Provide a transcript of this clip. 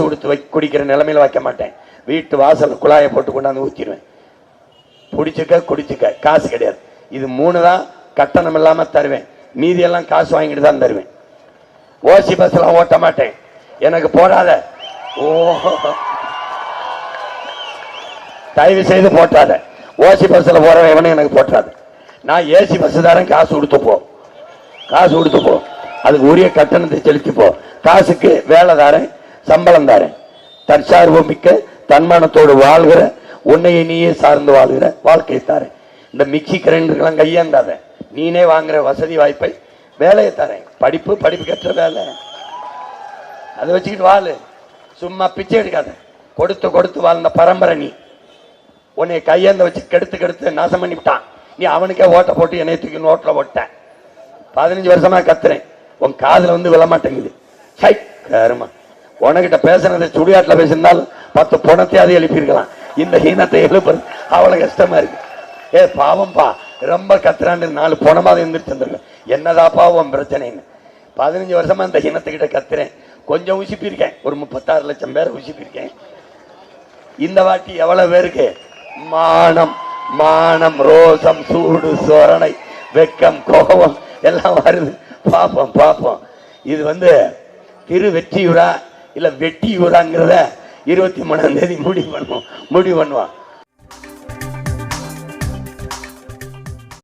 கொடுத்து குடிக்கிற நிலைமையில வைக்க மாட்டேன். வீட்டு வாசல் குழாயை போட்டு கொண்டாந்து ஊற்றிடுவேன். குடிச்சுக்க குடிச்சுக்க, காசு கிடையாது. இது 3 தான் கட்டணம் இல்லாம தருவேன். மீதி எல்லாம் காசு வாங்கிட்டு தான் தருவேன். ஓசி பஸ் எல்லாம் ஓட்ட மாட்டேன். எனக்கு போடாத, ஓ தயவு செய்து போட்டாத. ஓசி பஸ்ல போறவன் எவனும் எனக்கு போட்டாத. நான் ஏசி பஸ் தாரேன், காசு கொடுத்து போ, காசு கொடுத்து போ, அதுக்கு உரிய கட்டணத்தை செலுத்தி போ. காசுக்கு வேலை தாரேன், சம்பளம் தாரேன். தற்சார்பு மிக்க தன்மானத்தோடு வாழ்கிற, உன்னையை நீயே சார்ந்து வாழ்கிற வாழ்க்கை தாரேன். இந்த மிக்சி கிரைண்டருக்கெல்லாம் கையாண்டாத, நீனே வாங்குற வசதி வாய்ப்பை வேலையை தரேன். படிப்பு கற்ற வேலை, அதை வச்சுக்கிட்டு வாழு. சும்மா பிச்சை எடுக்காத. கொடுத்து வாழ்ந்த பரம்பரை நீ. உன்னை கையேந்த வச்சு கெடுத்து நாசம் பண்ணிவிட்டான். நீ அவனுக்கே ஓட்ட போட்டு என்னை தூக்கி நோட்டில் போட்டேன். 15 வருஷமா கத்துறேன், உன் காதுல வந்து விழமாட்டேங்குது. சை கருமா, உனக்கிட்ட பேசுனதை சுடியாட்டில் பேசியிருந்தால் 10 பணத்தையாவது எழுப்பியிருக்கலாம். இந்த ஹீனத்தை எழுப்புறது அவ்வளவு கஷ்டமா இருக்கு. பாவம்பா, ரொம்ப கத்துறான்னு 4 பணமாவது இருந்துட்டு என்னதாப்பா உன் பிரச்சனைன்னு. 15 வருஷமா இந்த ஹீனத்துக்கிட்ட கத்துறேன். கொஞ்சம் உசிப்பிருக்கேன், ஒரு 36 லட்சம் பேரை உசிப்பிருக்கேன். இந்த வாட்டி எவ்வளவு பேருக்கு மானம் மானம் ரோசம் சூடு சொரணை வெக்கம் கோபம் எல்லாம் வருது. பாப்போம் இது திரு வெற்றியூரா இல்ல வெட்டியூராங்கிறத 23ஆம் தேதி முடிவு பண்ணுவான்.